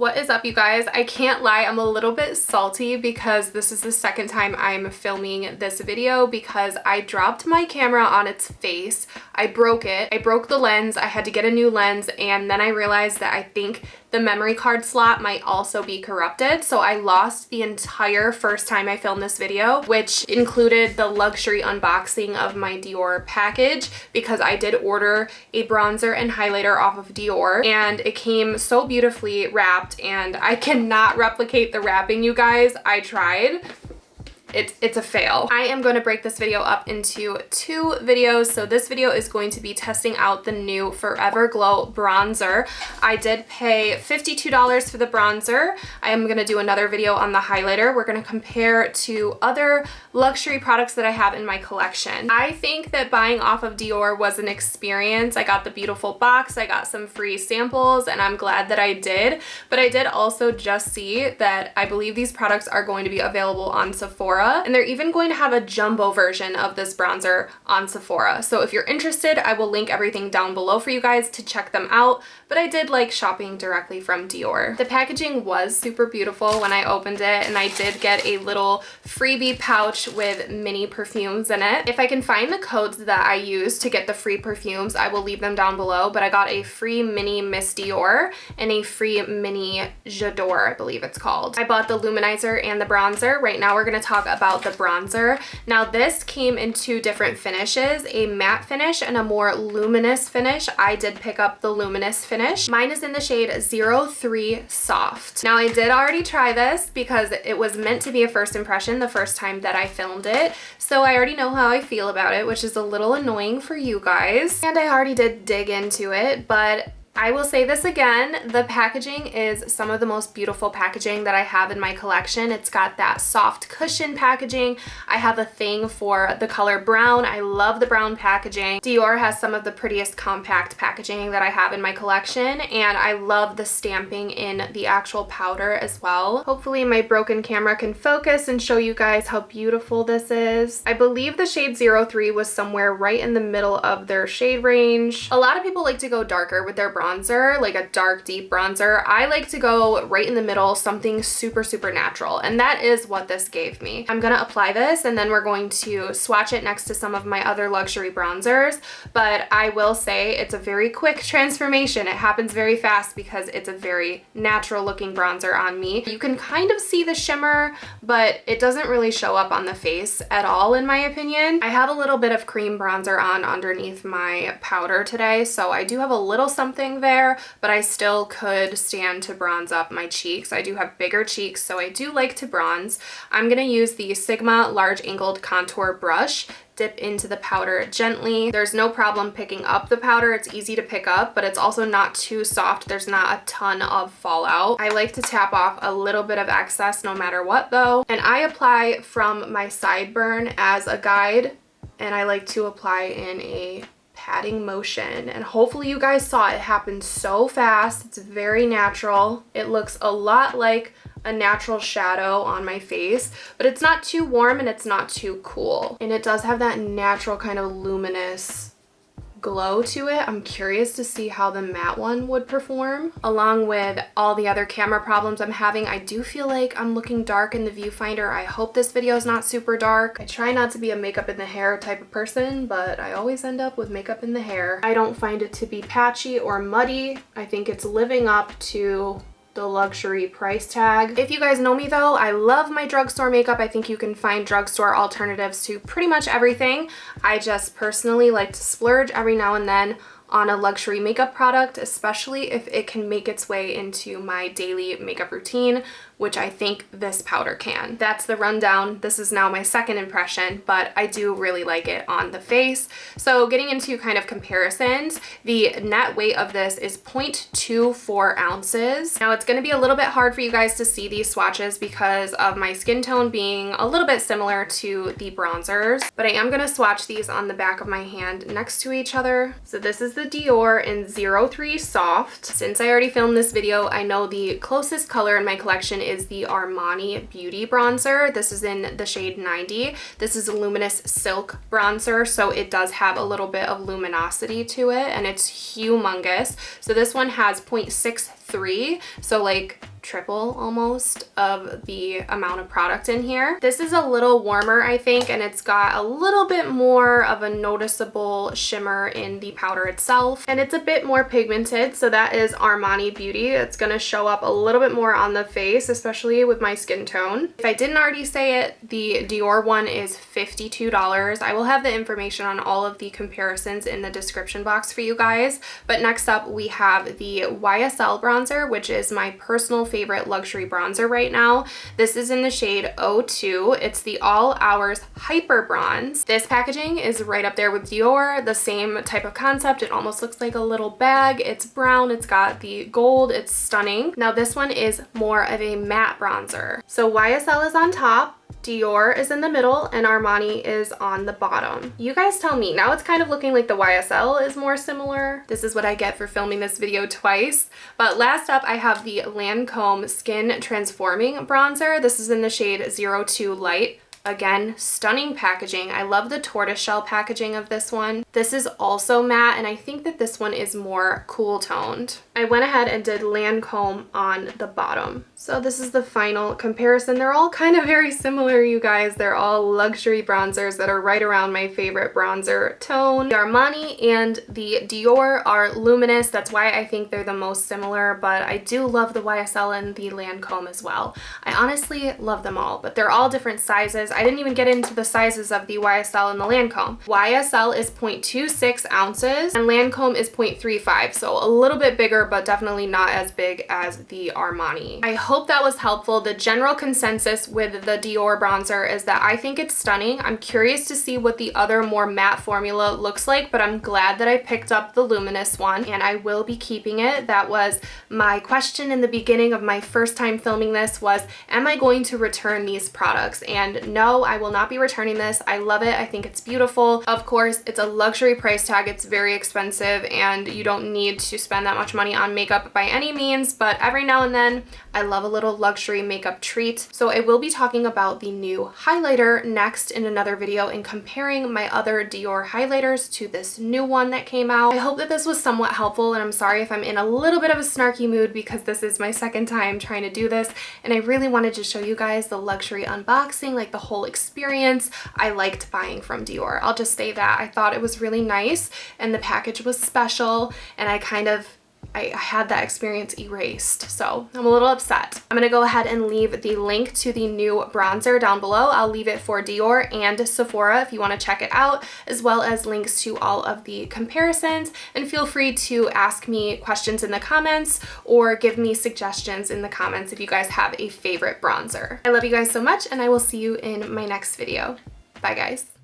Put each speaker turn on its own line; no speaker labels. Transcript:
What is up, you guys? I can't lie, I'm a little bit salty because this is the second time I'm filming this video because I dropped my camera on its face. I broke it. I broke the lens. I had to get a new lens, and then I realized that I think the memory card slot might also be corrupted. So I lost the entire first time I filmed this video, which included the luxury unboxing of my Dior package because I did order a bronzer and highlighter off of Dior, and it came so beautifully wrapped, and I cannot replicate the wrapping, you guys. I tried. It's a fail. I am going to break this video up into two videos. So this video is going to be testing out the new Forever Glow bronzer. I did pay $52 for the bronzer. I am going to do another video on the highlighter. We're going to compare to other luxury products that I have in my collection. I think that buying off of Dior was an experience. I got the beautiful box. I got some free samples, and I'm glad that I did. But I did also just see that I believe these products are going to be available on Sephora. And they're even going to have a jumbo version of this bronzer on Sephora. So if you're interested, I will link everything down below for you guys to check them out. But I did like shopping directly from Dior. The packaging was super beautiful when I opened it, and I did get a little freebie pouch with mini perfumes in it. If I can find the codes that I used to get the free perfumes, I will leave them down below. But I got a free mini Miss Dior and a free mini J'adore, I believe it's called. I bought the luminizer and the bronzer. Right now we're going to talk about the bronzer. Now this came in two different finishes, a matte finish and a more luminous finish. I did pick up the luminous finish. Mine is in the shade 03 Soft. Now I did already try this because it was meant to be a first impression the first time that I filmed it. So I already know how I feel about it, which is a little annoying for you guys. And I already did dig into it, but I will say this again, the packaging is some of the most beautiful packaging that I have in my collection. It's got that soft cushion packaging. I have a thing for the color brown. I love the brown packaging. Dior has some of the prettiest compact packaging that I have in my collection, and I love the stamping in the actual powder as well. Hopefully my broken camera can focus and show you guys how beautiful this is. I believe the shade 03 was somewhere right in the middle of their shade range. A lot of people like to go darker with their bronzer, like a dark deep bronzer. I like to go right in the middle, something super natural, and that is what this gave me. I'm gonna apply this, and then we're going to swatch it next to some of my other luxury bronzers, but I will say it's a very quick transformation. It happens very fast because it's a very natural looking bronzer on me. You can kind of see the shimmer, but it doesn't really show up on the face at all, in my opinion. I have a little bit of cream bronzer on underneath my powder today, so I do have a little something there, but I still could stand to bronze up my cheeks. I do have bigger cheeks, so I do like to bronze. I'm gonna use the Sigma large angled contour brush, dip into the powder gently. There's no problem picking up the powder. It's easy to pick up, but it's also not too soft. There's not a ton of fallout. I like to tap off a little bit of excess no matter what though, and I apply from my sideburn as a guide, and I like to apply in a patting motion, and hopefully you guys saw it happen so fast. It's very natural. It looks a lot like a natural shadow on my face, but it's not too warm and it's not too cool, and it does have that natural kind of luminous glow to it. I'm curious to see how the matte one would perform. Along with all the other camera problems I'm having, I do feel like I'm looking dark in the viewfinder. I hope this video is not super dark. I try not to be a makeup in the hair type of person, but I always end up with makeup in the hair. I don't find it to be patchy or muddy. I think it's living up to the luxury price tag. If you guys know me though, I love my drugstore makeup. I think you can find drugstore alternatives to pretty much everything. I just personally like to splurge every now and then on a luxury makeup product, especially if it can make its way into my daily makeup routine, which I think this powder can. That's the rundown. This is now my second impression, but I do really like it on the face. So getting into kind of comparisons, the net weight of this is 0.24 ounces. Now it's gonna be a little bit hard for you guys to see these swatches because of my skin tone being a little bit similar to the bronzers, but I am gonna swatch these on the back of my hand next to each other. So this is the the Dior in 03 Soft. Since I already filmed this video, I know the closest color in my collection is the Armani Beauty bronzer. This is in the shade 90. This is a luminous silk bronzer, so it does have a little bit of luminosity to it, and it's humongous. So this one has 0.63, so like triple almost of the amount of product in here. This is a little warmer, I think, and it's got a little bit more of a noticeable shimmer in the powder itself, and it's a bit more pigmented, so that is Armani Beauty. It's gonna show up a little bit more on the face, especially with my skin tone. If I didn't already say it, the Dior one is $52. I will have the information on all of the comparisons in the description box for you guys. But next up, we have the YSL bronzer, which is my personal favorite luxury bronzer right now. This is in the shade 02. It's the All Hours Hyper Bronze. This packaging is right up there with Dior, the same type of concept. It almost looks like a little bag. It's brown, it's got the gold, it's stunning. Now this one is more of a matte bronzer. So YSL is on top, Dior is in the middle, and Armani is on the bottom. You guys tell me. Now it's kind of looking like the YSL is more similar. This is what I get for filming this video twice. But last up, I have the Lancome Skin Transforming Bronzer. This is in the shade 02 Light. Again, stunning packaging. I love the tortoiseshell packaging of this one. This is also matte, and I think that this one is more cool toned. I went ahead and did Lancome on the bottom. So this is the final comparison. They're all kind of very similar, you guys. They're all luxury bronzers that are right around my favorite bronzer tone. The Armani and the Dior are luminous. That's why I think they're the most similar, but I do love the YSL and the Lancome as well. I honestly love them all, but they're all different sizes. I didn't even get into the sizes of the YSL and the Lancome. YSL is 0.26 ounces and Lancome is 0.35, so a little bit bigger, but definitely not as big as the Armani. I hope that was helpful. The general consensus with the Dior bronzer is that I think it's stunning. I'm curious to see what the other more matte formula looks like, but I'm glad that I picked up the luminous one, and I will be keeping it. That was my question in the beginning of my first time filming this, was, am I going to return these products? And no, I will not be returning this. I love it. I think it's beautiful. Of course, it's a luxury price tag. It's very expensive, and you don't need to spend that much money on makeup by any means, but every now and then I love a little luxury makeup treat. So I will be talking about the new highlighter next in another video and comparing my other Dior highlighters to this new one that came out. I hope that this was somewhat helpful, and I'm sorry if I'm in a little bit of a snarky mood because this is my second time trying to do this, and I really wanted to show you guys the luxury unboxing, like the whole experience. I liked buying from Dior. I'll just say that. I thought it was really nice, and the package was special, and I had that experience erased, so I'm a little upset. I'm gonna go ahead and leave the link to the new bronzer down below. I'll leave it for Dior and Sephora if you want to check it out, as well as links to all of the comparisons, and feel free to ask me questions in the comments or give me suggestions in the comments if you guys have a favorite bronzer. I love you guys so much, and I will see you in my next video. Bye guys.